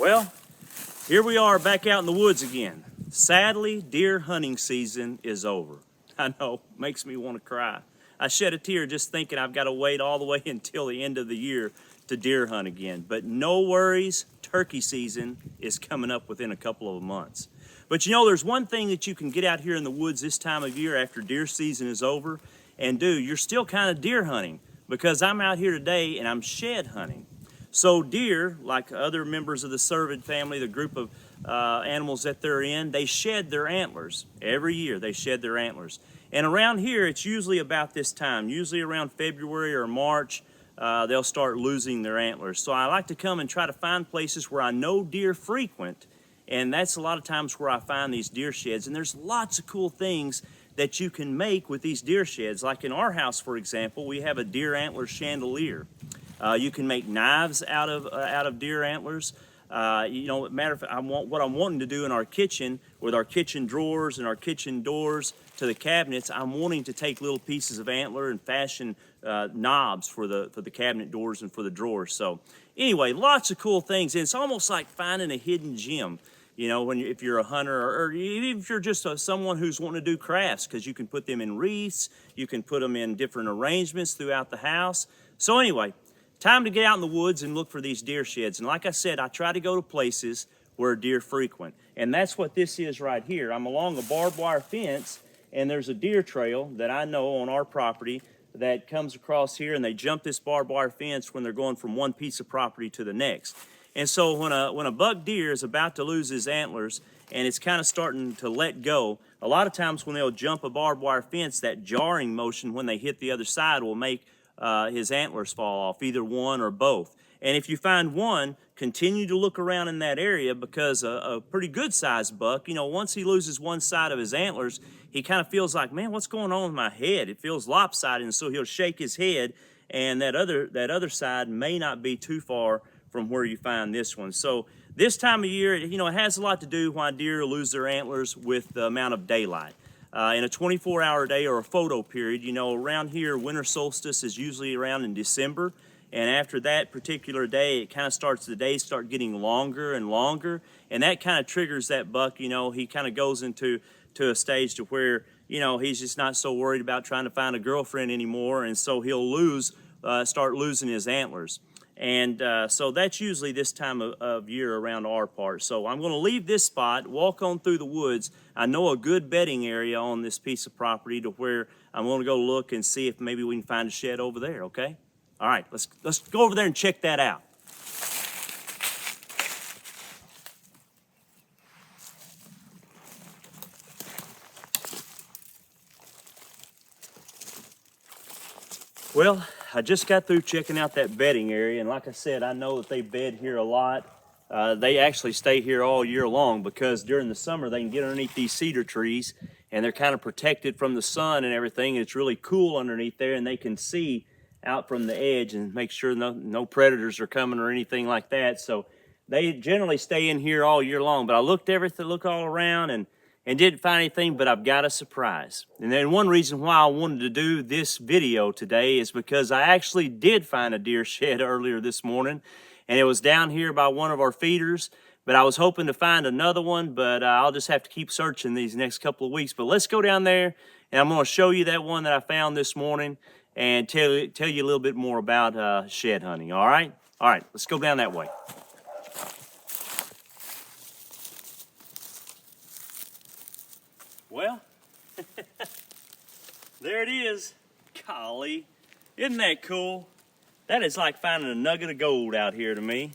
Well, here we are back out in the woods again. Sadly, deer hunting season is over. I know, makes me want to cry. I shed a tear just thinking I've got to wait all the way until the end of the year to deer hunt again. But no worries, turkey season is coming up within a couple of months. But you know, there's one thing that you can get out here in the woods this time of year after deer season is over and do. You're still kind of deer hunting, because I'm out here today and I'm shed hunting. So deer, like other members of the cervid family, the group of animals that they're in, they shed their antlers. Every year they shed their antlers. And around here, it's usually about this time, usually around February or March, they'll start losing their antlers. So I like to come and try to find places where I know deer frequent, and that's a lot of times where I find these deer sheds. And there's lots of cool things that you can make with these deer sheds. Like in our house, for example, we have a deer antler chandelier. You can make knives out of deer antlers. You know, matter of fact, what I'm wanting to do in our kitchen, with our kitchen drawers and our kitchen doors to the cabinets, I'm wanting to take little pieces of antler and fashion knobs for the cabinet doors and for the drawers. So anyway, lots of cool things, and it's almost like finding a hidden gem. You know, if you're a hunter, or even if you're just someone who's wanting to do crafts, because you can put them in wreaths, you can put them in different arrangements throughout the house. So anyway, time to get out in the woods and look for these deer sheds. And like I said, I try to go to places where deer frequent. And that's what this is right here. I'm along a barbed wire fence, and there's a deer trail that I know on our property that comes across here, and they jump this barbed wire fence when they're going from one piece of property to the next. And so when a buck deer is about to lose his antlers and it's kind of starting to let go, a lot of times when they'll jump a barbed wire fence, that jarring motion when they hit the other side will make his antlers fall off, either one or both. And if you find one, continue to look around in that area, because a pretty good sized buck, you know, once he loses one side of his antlers, he kind of feels like, man, what's going on with my head? It feels lopsided, and so he'll shake his head, and that other side may not be too far from where you find this one. So this time of year, you know, it has a lot to do why deer lose their antlers with the amount of daylight. In a 24-hour day or a photo period, you know, around here, winter solstice is usually around in December. And after that particular day, it kind of starts, the days start getting longer and longer. And that kind of triggers that buck, you know, he kind of goes into a stage to where, you know, he's just not so worried about trying to find a girlfriend anymore. And so he'll start losing his antlers. And so that's usually this time of year around our part. So I'm going to leave this spot, walk on through the woods. I know a good bedding area on this piece of property to where I'm going to go look and see if maybe we can find a shed over there, okay? All right, let's go over there and check that out. Well, I just got through checking out that bedding area, and like I said, I know that they bed here a lot. They actually stay here all year long, because during the summer they can get underneath these cedar trees, and they're kind of protected from the sun and everything. It's really cool underneath there, and they can see out from the edge and make sure no predators are coming or anything like that. So they generally stay in here all year long. But I looked all around and didn't find anything, but I've got a surprise. And then one reason why I wanted to do this video today is because I actually did find a deer shed earlier this morning, and it was down here by one of our feeders. But I was hoping to find another one, but I'll just have to keep searching these next couple of weeks. But let's go down there, and I'm going to show you that one that I found this morning and tell you a little bit more about shed hunting, all right? All right, let's go down that way. Well, there it is. Golly, isn't that cool? That is like finding a nugget of gold out here to me.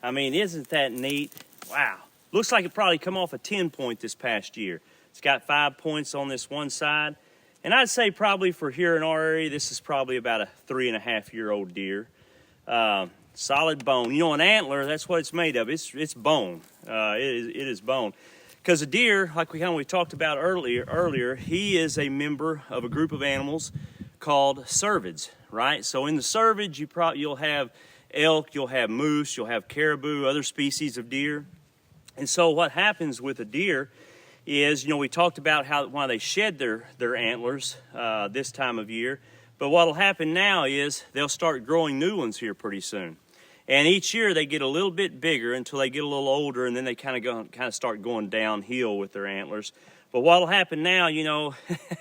I mean, isn't that neat? Wow. Looks like it probably come off a 10-point this past year. It's got 5 points on this one side. And I'd say probably for here in our area, this is probably about a 3.5-year-old deer. Solid bone. You know, an antler, that's what it's made of. It's bone. It is bone. Because a deer, like we talked about earlier, he is a member of a group of animals called cervids, right? So in the cervids, you'll have elk, you'll have moose, you'll have caribou, other species of deer. And so what happens with a deer is, you know, we talked about why they shed their antlers this time of year. But what will happen now is they'll start growing new ones here pretty soon. And each year they get a little bit bigger until they get a little older, and then they kind of start going downhill with their antlers. But what'll happen now, you know,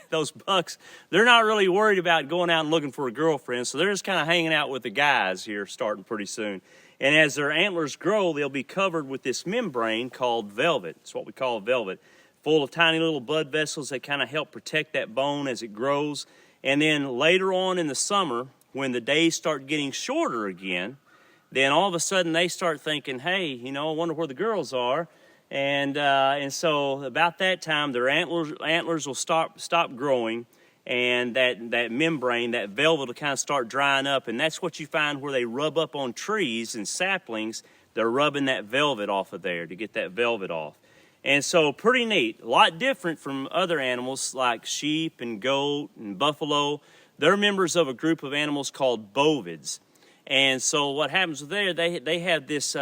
those bucks, they're not really worried about going out and looking for a girlfriend, so they're just kind of hanging out with the guys here starting pretty soon. And as their antlers grow, they'll be covered with this membrane called velvet. It's what we call velvet, full of tiny little blood vessels that kind of help protect that bone as it grows. And then later on in the summer, when the days start getting shorter again, then all of a sudden they start thinking, hey, you know, I wonder where the girls are. And so about that time, their antlers will stop growing, and that membrane, that velvet, will kind of start drying up. And that's what you find where they rub up on trees and saplings. They're rubbing that velvet off of there to get that velvet off. And so pretty neat, a lot different from other animals like sheep and goat and buffalo. They're members of a group of animals called bovids. And so what happens there, they have this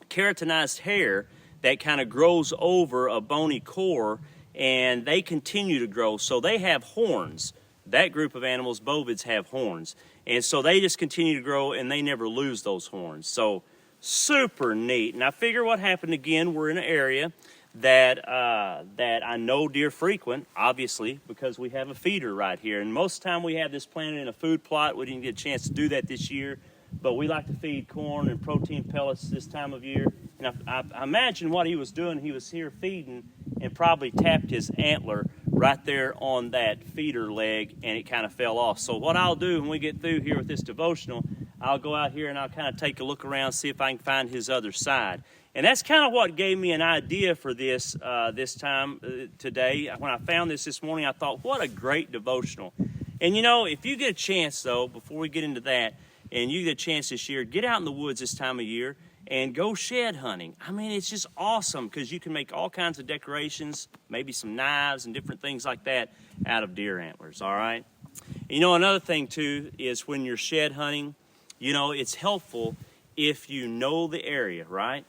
keratinized hair that kind of grows over a bony core, and they continue to grow. So they have horns. That group of animals, bovids, have horns. And so they just continue to grow, and they never lose those horns. So super neat. And I figure what happened again, we're in an area that I know deer frequent, obviously, because we have a feeder right here. And most of the time we have this planted in a food plot. We didn't get a chance to do that this year, but we like to feed corn and protein pellets this time of year. And I imagine what he was doing, he was here feeding and probably tapped his antler right there on that feeder leg, and it kind of fell off. So what I'll do when we get through here with this devotional, I'll go out here and I'll kind of take a look around, see if I can find his other side. And that's kind of what gave me an idea for this time today. When I found this morning, I thought, what a great devotional. And you know, if you get a chance though, before we get into that, and you get a chance this year, get out in the woods this time of year and go shed hunting. I mean, it's just awesome because you can make all kinds of decorations, maybe some knives and different things like that out of deer antlers, all right? And you know, another thing too is when you're shed hunting, you know, it's helpful if you know the area, right?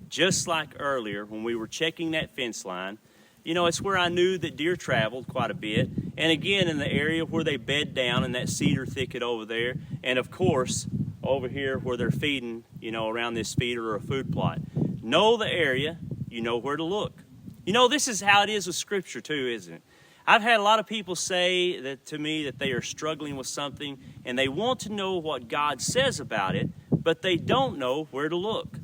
Just like earlier when we were checking that fence line, you know, it's where I knew that deer traveled quite a bit. And again, in the area where they bed down in that cedar thicket over there. And of course, over here where they're feeding, you know, around this feeder or a food plot. Know the area, you know where to look. You know, this is how it is with Scripture too, isn't it? I've had a lot of people say that to me that they are struggling with something and they want to know what God says about it, but they don't know where to look.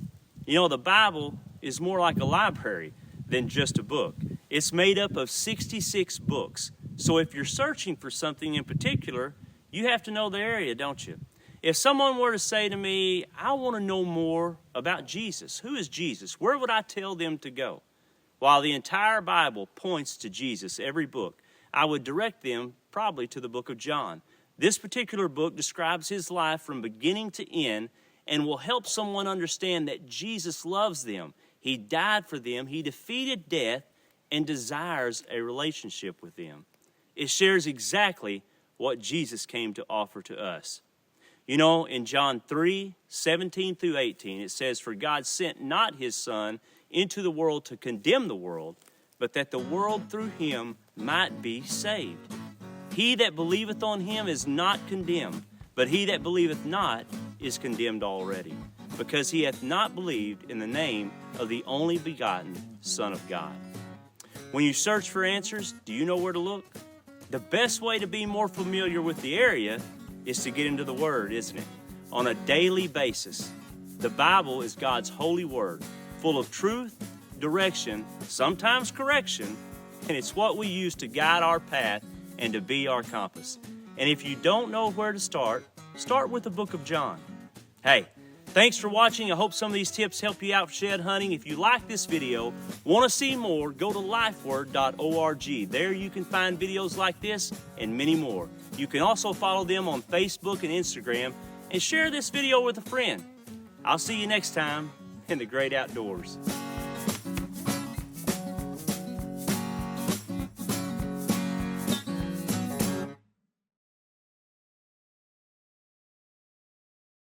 You know, the Bible is more like a library than just a book. It's made up of 66 books. So if you're searching for something in particular, you have to know the area, don't you? If someone were to say to me, I want to know more about Jesus, who is Jesus? Where would I tell them to go? While the entire Bible points to Jesus, every book, I would direct them probably to the book of John. This particular book describes his life from beginning to end and will help someone understand that Jesus loves them. He died for them. He defeated death and desires a relationship with them. It shares exactly what Jesus came to offer to us. You know, in John 3:17 through 18, it says, For God sent not his Son into the world to condemn the world, but that the world through him might be saved. He that believeth on him is not condemned, but he that believeth not is condemned already, because he hath not believed in the name of the only begotten Son of God. When you search for answers, do you know where to look? The best way to be more familiar with the area is to get into the Word, isn't it? On a daily basis. The Bible is God's holy Word, full of truth, direction, sometimes correction, and it's what we use to guide our path and to be our compass. And if you don't know where to start with the book of John. Hey, thanks for watching. I hope some of these tips help you out for shed hunting. If you like this video, want to see more, go to lifeword.org. There you can find videos like this and many more. You can also follow them on Facebook and Instagram and share this video with a friend. I'll see you next time in the great outdoors.